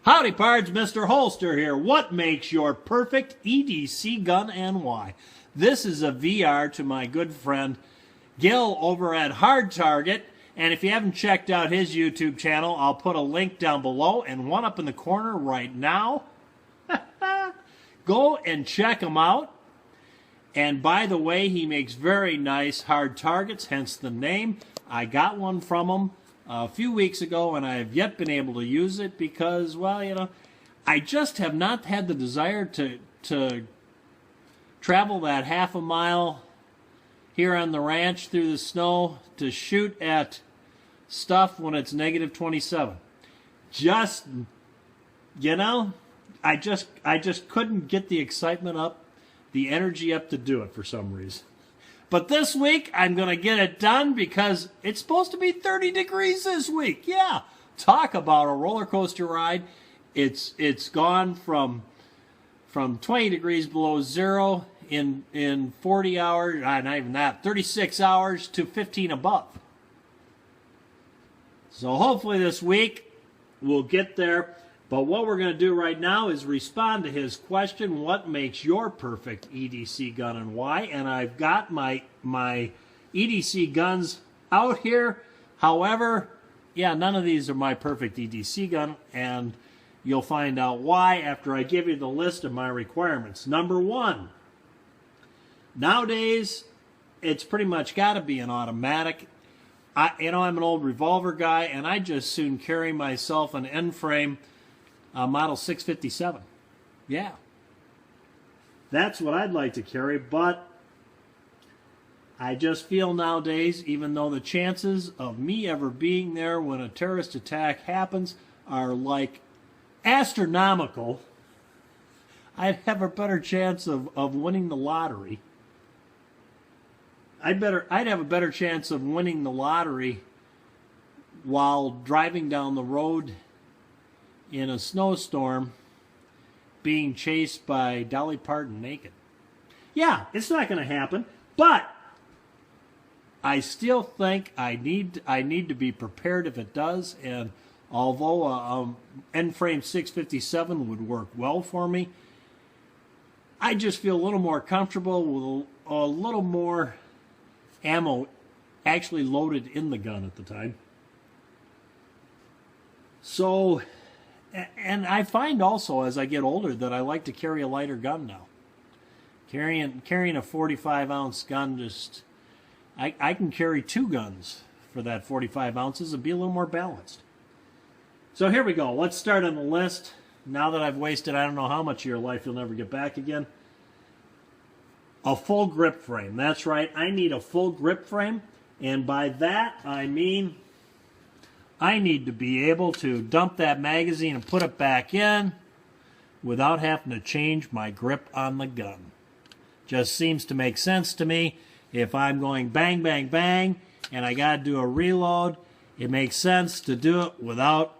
Howdy pards, Mr. Holster here. What makes your perfect EDC gun and why? This is a VR to my good friend Gil over at HrTarget. And if you haven't checked out his YouTube channel, I'll put a link down below and one up in the corner right now. Go and check him out. And by the way, he makes very nice hard targets, hence the name. I got one from him a few weeks ago, and I have yet been able to use it because, well, you know, I just have not had the desire to travel that half a mile here on the ranch through the snow to shoot at stuff when it's negative 27. Just, you know, I just couldn't get the excitement up, the energy up to do it for some reason. But this week, I'm going to get it done because it's supposed to be 30 degrees this week. Yeah, talk about a roller coaster ride. It's gone from 20 degrees below zero in 40 hours, not even that, 36 hours to 15 above. So hopefully this week we'll get there. But what we're going to do right now is respond to his question, what makes your perfect EDC gun and why? And I've got my EDC guns out here. However, yeah, none of these are my perfect EDC gun, and you'll find out why after I give you the list of my requirements. Number one, nowadays, it's pretty much got to be an automatic. I'm an old revolver guy, and I just soon carry myself an end-frame model 657. Yeah. That's what I'd like to carry, but I just feel nowadays, even though the chances of me ever being there when a terrorist attack happens are like astronomical, I'd have a better chance of winning the lottery. I'd have a better chance of winning the lottery while driving down the road in a snowstorm being chased by Dolly Parton naked. Yeah, it's not going to happen, but I still think I need to be prepared if it does, and although an end-frame 657 would work well for me, I just feel a little more comfortable with a little more ammo actually loaded in the gun at the time. So, and I find also as I get older that I like to carry a lighter gun now. Carrying a 45-ounce gun, just I can carry two guns for that 45 ounces and be a little more balanced. So here we go. Let's start on the list. Now that I've wasted I don't know how much of your life you'll never get back again. A full grip frame. That's right. I need a full grip frame, and by that I mean I need to be able to dump that magazine and put it back in without having to change my grip on the gun. Just seems to make sense to me. If I'm going bang, bang, bang, and I got to do a reload, it makes sense to do it without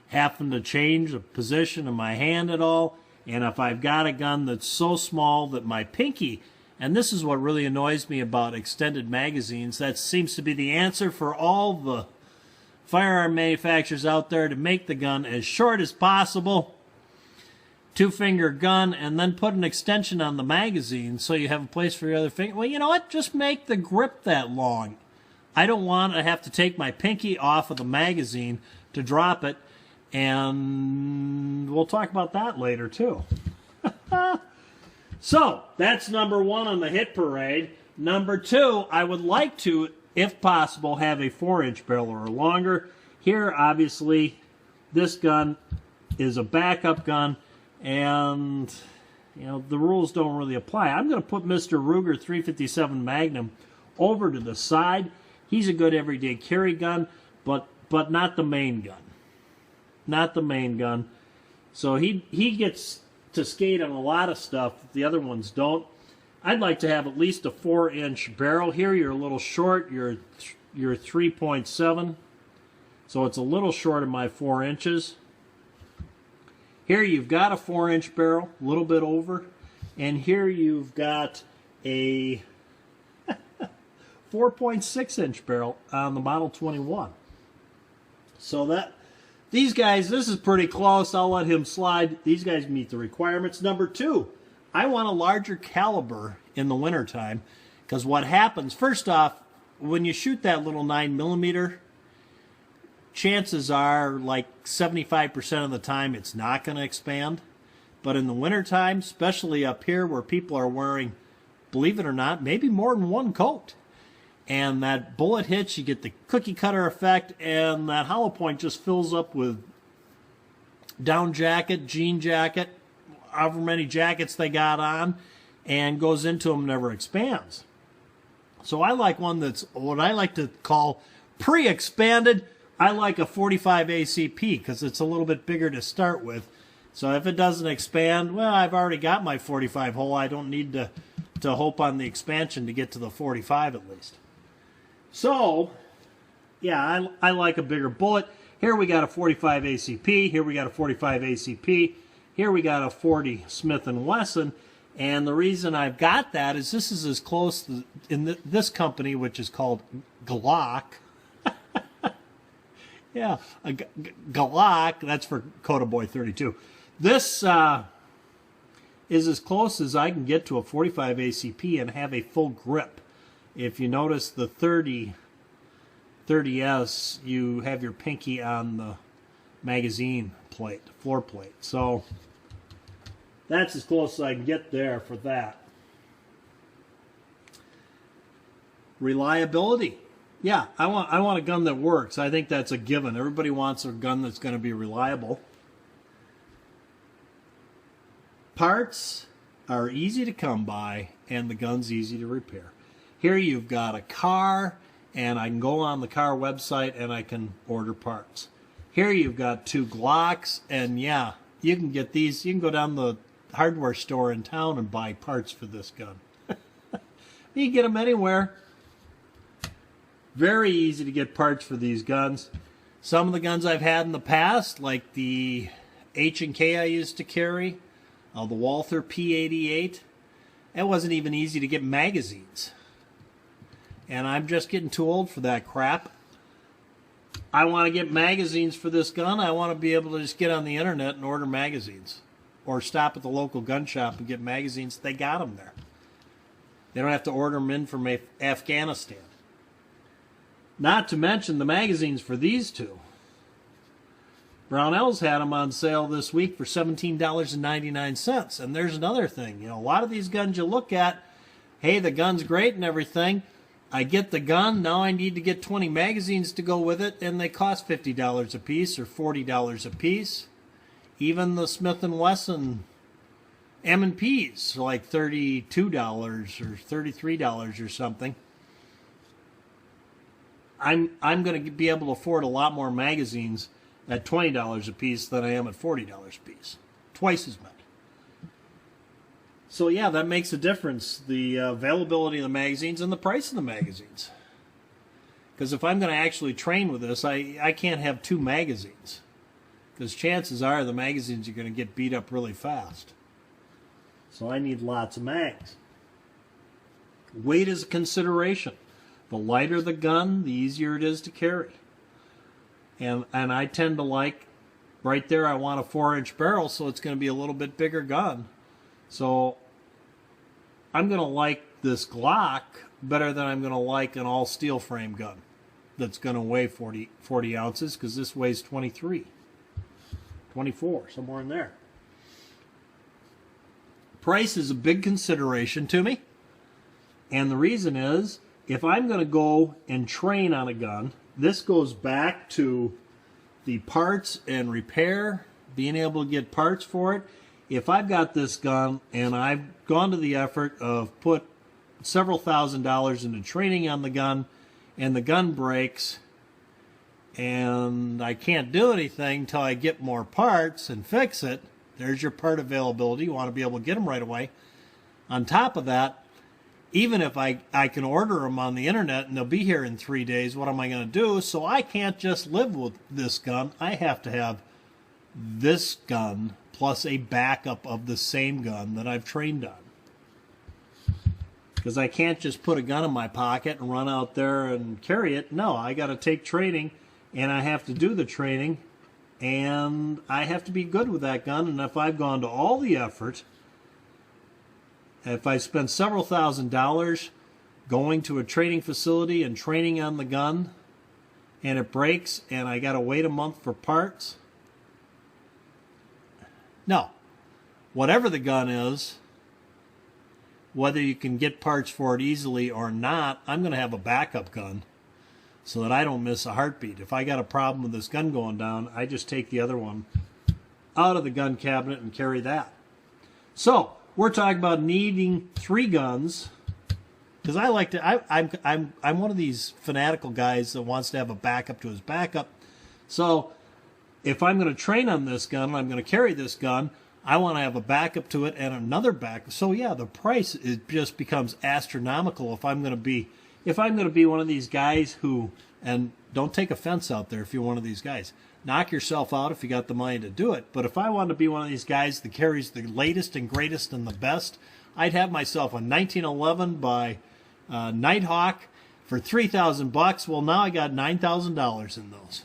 having to change the position of my hand at all. And if I've got a gun that's so small that my pinky, and this is what really annoys me about extended magazines, that seems to be the answer for all the firearm manufacturers out there, to make the gun as short as possible, two-finger gun, and then put an extension on the magazine so you have a place for your other finger. Well, you know what? Just make the grip that long. I don't want to have to take my pinky off of the magazine to drop it, and we'll talk about that later too. So, that's number one on the hit parade. Number two, I would like to, if possible, have a 4-inch barrel or longer. Here, obviously, this gun is a backup gun, and you know the rules don't really apply. I'm going to put Mr. Ruger 357 Magnum over to the side. He's a good everyday carry gun, but not the main gun. Not the main gun. So he gets to skate on a lot of stuff that the other ones don't. I'd like to have at least a 4-inch barrel. Here you're a little short. You're 3.7. So it's a little short of my 4 inches. Here you've got a 4-inch barrel, a little bit over. And here you've got a 4.6-inch barrel on the Model 21. So These guys, this is pretty close. I'll let him slide. These guys meet the requirements. Number 2, I want a larger caliber in the wintertime, because what happens, first off, when you shoot that little 9mm, chances are like 75% of the time it's not going to expand. But in the wintertime, especially up here where people are wearing, believe it or not, maybe more than one coat, and that bullet hits, you get the cookie cutter effect, and that hollow point just fills up with down jacket, jean jacket, however many jackets they got on, and goes into them, never expands. So I like one that's what I like to call pre-expanded. I like a 45 ACP because it's a little bit bigger to start with. So if it doesn't expand, well, I've already got my 45 hole. I don't need to hope on the expansion to get to the 45 at least. So, yeah, I like a bigger bullet. Here we got a 45 ACP. Here we got a 45 ACP. Here we got a 40 Smith & Wesson. And the reason I've got that is this is as close to, in this company, which is called Glock. Yeah, a Glock, that's for Coda Boy 32. This is as close as I can get to a 45 ACP and have a full grip. If you notice the 30S, you have your pinky on the magazine plate, floor plate. So that's as close as I can get there for that. Reliability. Yeah, I want a gun that works. I think that's a given. Everybody wants a gun that's going to be reliable. Parts are easy to come by, and the gun's easy to repair. Here you've got a car, and I can go on the car website and I can order parts. Here you've got 2 Glocks, and yeah, you can get these. You can go down the hardware store in town and buy parts for this gun. You can get them anywhere. Very easy to get parts for these guns. Some of the guns I've had in the past, like the H&K I used to carry, the Walther P88, it wasn't even easy to get magazines. And I'm just getting too old for that crap. I want to get magazines for this gun. I want to be able to just get on the internet and order magazines. Or stop at the local gun shop and get magazines. They got them there. They don't have to order them in from Afghanistan. Not to mention the magazines for these two. Brownells had them on sale this week for $17.99. And there's another thing. You know, a lot of these guns you look at, hey, the gun's great and everything. I get the gun, now I need to get 20 magazines to go with it, and they cost $50 a piece or $40 a piece. Even the Smith & Wesson M&Ps are like $32 or $33 or something. I'm going to be able to afford a lot more magazines at $20 a piece than I am at $40 a piece. Twice as much. So yeah, that makes a difference, the availability of the magazines and the price of the magazines. Because if I'm going to actually train with this, I can't have 2 magazines. Because chances are the magazines are going to get beat up really fast. So I need lots of mags. Weight is a consideration. The lighter the gun, the easier it is to carry. And I tend to like, right there I want a 4-inch barrel, so it's going to be a little bit bigger gun. So I'm going to like this Glock better than I'm going to like an all steel frame gun that's going to weigh 40 ounces, because this weighs 23, 24, somewhere in there. Price is a big consideration to me. And the reason is, if I'm going to go and train on a gun, this goes back to the parts and repair, being able to get parts for it. If I've got this gun and I've gone to the effort of put several $1,000s into training on the gun, and the gun breaks and I can't do anything until I get more parts and fix it, there's your part availability. You want to be able to get them right away. On top of that, even if I can order them on the internet and they'll be here in 3 days, what am I going to do? So I can't just live with this gun. I have to have this gun plus a backup of the same gun that I've trained on. Because I can't just put a gun in my pocket and run out there and carry it. No, I got to take training, and I have to do the training and I have to be good with that gun. And if I've gone to all the effort, if I spend several $1,000s going to a training facility and training on the gun, and it breaks and I got to wait a month for parts, no. Whatever the gun is, whether you can get parts for it easily or not, I'm going to have a backup gun so that I don't miss a heartbeat. If I got a problem with this gun going down, I just take the other one out of the gun cabinet and carry that. So we're talking about needing 3 guns, because I like to. I'm one of these fanatical guys that wants to have a backup to his backup. So if I'm going to train on this gun, I'm going to carry this gun, I want to have a backup to it and another backup. So yeah, the price, it just becomes astronomical if I'm going to be one of these guys who, and don't take offense out there if you're one of these guys, knock yourself out if you got the money to do it. But if I wanted to be one of these guys that carries the latest and greatest and the best, I'd have myself a 1911 by Nighthawk for $3,000. Well, now I got $9,000 in those.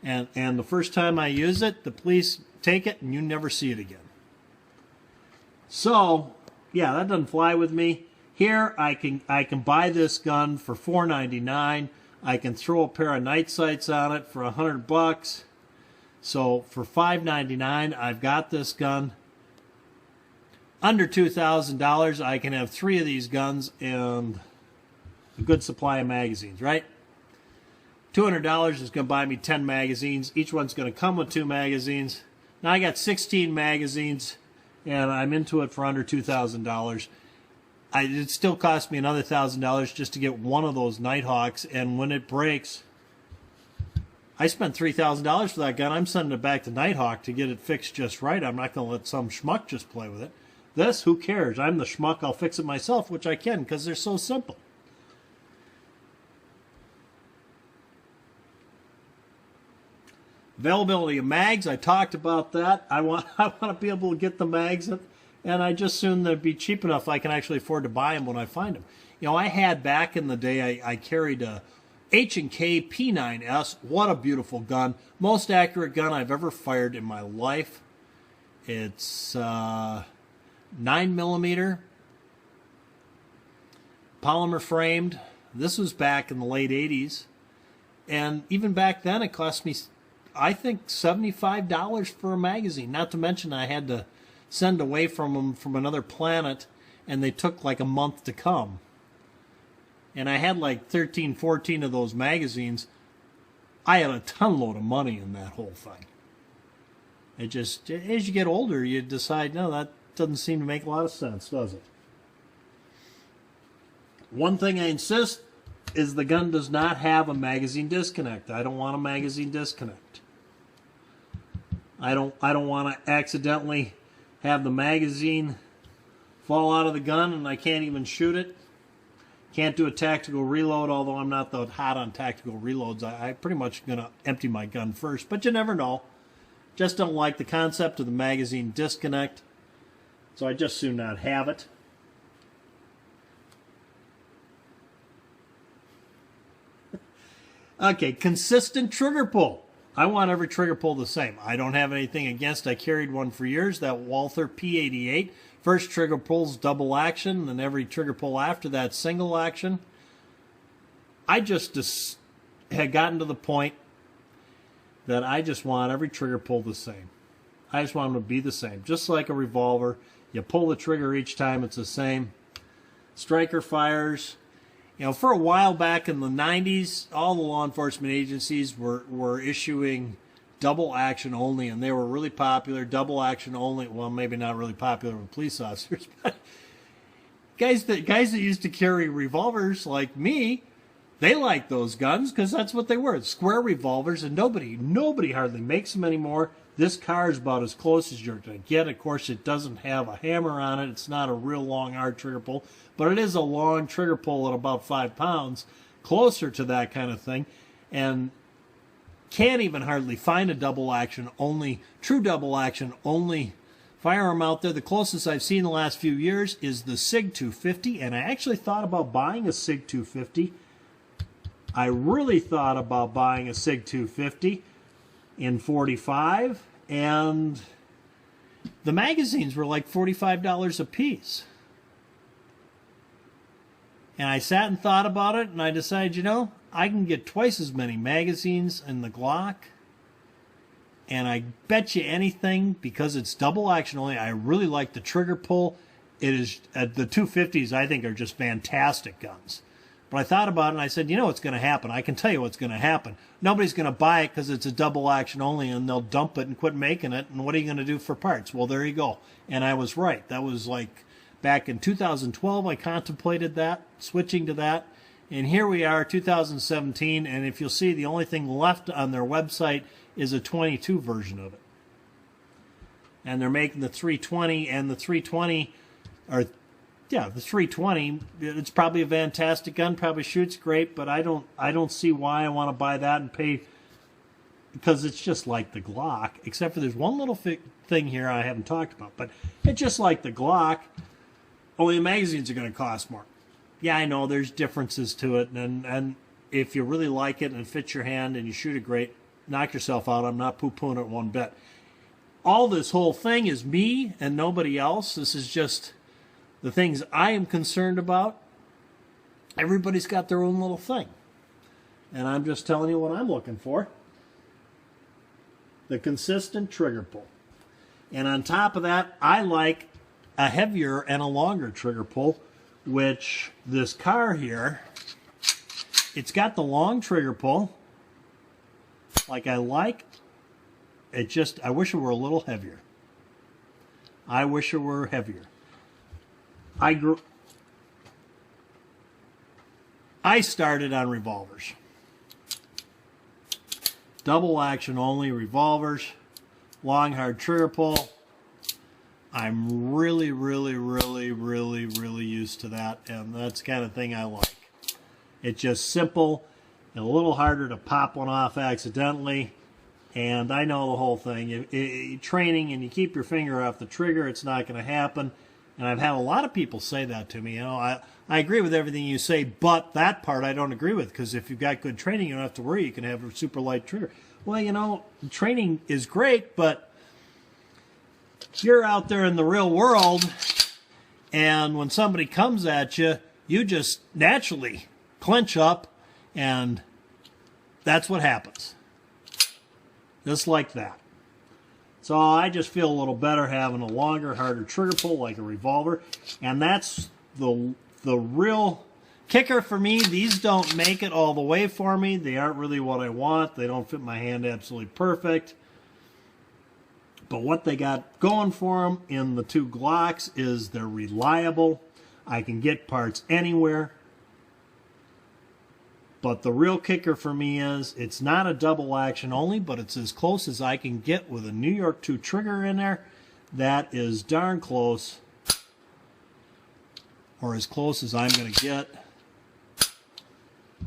And the first time I use it, the police take it and you never see it again. So, yeah, that doesn't fly with me. Here, I can buy this gun for $4.99. I can throw a pair of night sights on it for $100. So for $5.99, I've got this gun. Under $2,000, I can have 3 of these guns and a good supply of magazines, right? $200 is going to buy me 10 magazines. Each one's going to come with 2 magazines. Now I got 16 magazines, and I'm into it for under $2,000. It still cost me another $1,000 just to get one of those Nighthawks, and when it breaks, I spent $3,000 for that gun. I'm sending it back to Nighthawk to get it fixed just right. I'm not going to let some schmuck just play with it. This, who cares? I'm the schmuck. I'll fix it myself, which I can because they're so simple. Availability of mags, I talked about that. I want to be able to get the mags, and I just soon they'd be cheap enough I can actually afford to buy them when I find them. You know, I had back in the day, I carried a H&K P9S. What a beautiful gun. Most accurate gun I've ever fired in my life. It's 9mm, polymer framed. This was back in the late 80s. And even back then it cost me, I think, $75 for a magazine. Not to mention I had to send away from them from another planet, and they took like a month to come. And I had like 13, 14 of those magazines. I had a ton load of money in that whole thing. It just, as you get older, you decide, no, that doesn't seem to make a lot of sense, does it? One thing I insist is the gun does not have a magazine disconnect. I don't want a magazine disconnect. I don't want to accidentally have the magazine fall out of the gun and I can't even shoot it. Can't do a tactical reload, although I'm not that hot on tactical reloads. I pretty much going to empty my gun first, but you never know. Just don't like the concept of the magazine disconnect, so I just soon not have it. Okay, consistent trigger pull. I want every trigger pull the same. I don't have anything against. I carried one for years, that Walther P88. First trigger pull's double action, and every trigger pull after that single action. I just had gotten to the point that I just want every trigger pull the same. I just want them to be the same. Just like a revolver, you pull the trigger each time, it's the same. Striker fires. You know, for a while back in the 90s, all the law enforcement agencies were issuing double action only, and they were really popular. Double action only, well, maybe not really popular with police officers, but guys that used to carry revolvers like me, they liked those guns because that's what they were. Square revolvers, and nobody hardly makes them anymore. This car is about as close as you're going to get. Of course, it doesn't have a hammer on it. It's not a real long, hard trigger pull, but it is a long trigger pull at about 5 pounds, closer to that kind of thing, and can't even hardly find a double action only, true double action only firearm out there. The closest I've seen in the last few years is the SIG 250, and I actually thought about buying a SIG 250. I really thought about buying a SIG 250. in 45, and the magazines were like $45 a piece. And I sat and thought about it, and I decided, you know, I can get twice as many magazines in the Glock. And I bet you anything, because it's double action only, I really like the trigger pull. It is the 250s, I think, are just fantastic guns. But I thought about it, and I said, you know what's going to happen. I can tell you what's going to happen. Nobody's going to buy it because it's a double action only, and they'll dump it and quit making it. And what are you going to do for parts? Well, there you go. And I was right. That was like back in 2012, I contemplated that, switching to that. And here we are, 2017, and if you'll see, the only thing left on their website is a 22 version of it. And they're making the 320, and the 320, or yeah, the 320, it's probably a fantastic gun, probably shoots great, but I don't see why I want to buy that and pay, because it's just like the Glock, except for there's one little thing here I haven't talked about, but it's just like the Glock, only the magazines are going to cost more. Yeah, I know there's differences to it, and if you really like it and it fits your hand and you shoot it great, knock yourself out. I'm not poo-pooing it one bit. All this whole thing is me and nobody else. This is just the things I am concerned about. Everybody's got their own little thing. And I'm just telling you what I'm looking for. The consistent trigger pull. And on top of that, I like a heavier and a longer trigger pull, which this car here, it's got the long trigger pull, like I like. It just, I wish it were a little heavier. I wish it were heavier. I started on revolvers. Double action only revolvers, long hard trigger pull. I'm really used to that, and that's the kind of thing I like. It's just simple and a little harder to pop one off accidentally, and I know the whole thing. Training and you keep your finger off the trigger, it's not going to happen. And I've had a lot of people say that to me. You know, I agree with everything you say, but that part I don't agree with, because if you've got good training, you don't have to worry. You can have a super light trigger. Well, you know, training is great, but you're out there in the real world, and when somebody comes at you, you just naturally clench up, and that's what happens. Just like that. So I just feel a little better having a longer, harder trigger pull like a revolver, and that's the real kicker for me. These don't make it all the way for me. They aren't really what I want. They don't fit my hand absolutely perfect. But what they got going for them in the two Glocks is they're reliable. I can get parts anywhere. But the real kicker for me is it's not a double action only, but it's as close as I can get with a New York 2 trigger in there. That is darn close, or as close as I'm going to get.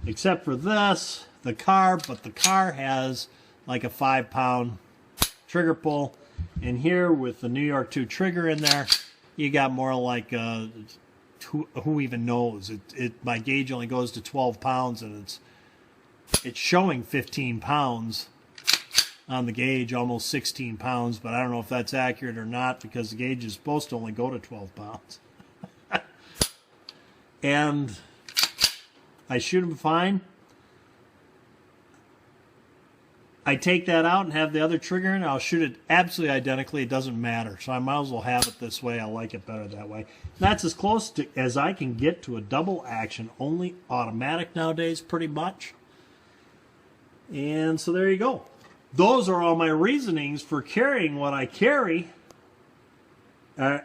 Except for this, the car, but the car has like a 5-pound trigger pull. And here with the New York 2 trigger in there, you got more like who even knows? My gauge only goes to 12 pounds, and it's showing 15 pounds on the gauge, almost 16 pounds, but I don't know if that's accurate or not, because the gauge is supposed to only go to 12 pounds. And I shoot them fine. I take that out and have the other trigger in, I'll shoot it absolutely identically. It doesn't matter. So I might as well have it this way. I like it better that way. That's as close as I can get to a double action only automatic nowadays, pretty much. And so there you go. Those are all my reasonings for carrying what I carry.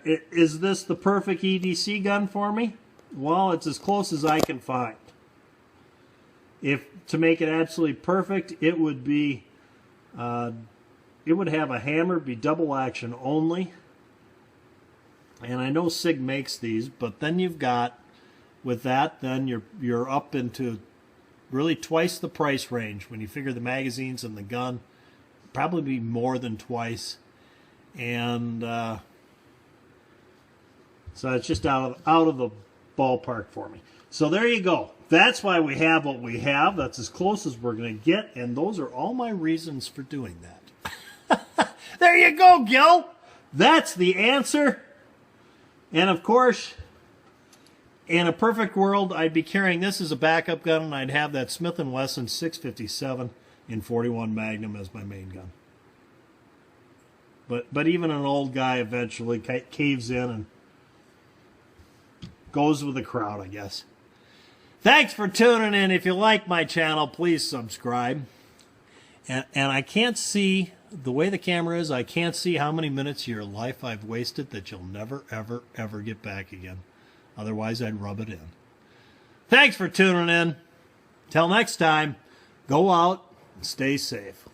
Is this the perfect EDC gun for me? Well, it's as close as I can find. If to make it absolutely perfect, it would be, it would have a hammer, be double action only. And I know SIG makes these, but then you've got, with that, then you're up into really twice the price range when you figure the magazines and the gun. Probably be more than twice. And so it's just out of the ballpark for me. So there you go. That's why we have what we have. That's as close as we're going to get, and those are all my reasons for doing that. There you go, Gil. That's the answer. And of course, in a perfect world, I'd be carrying this as a backup gun, and I'd have that Smith & Wesson 657 in 41 Magnum as my main gun. But even an old guy eventually caves in and goes with the crowd, I guess. Thanks for tuning in. If you like my channel, please subscribe. And I can't see, the way the camera is, I can't see how many minutes of your life I've wasted that you'll never, ever, ever get back again. Otherwise, I'd rub it in. Thanks for tuning in. Till next time, go out and stay safe.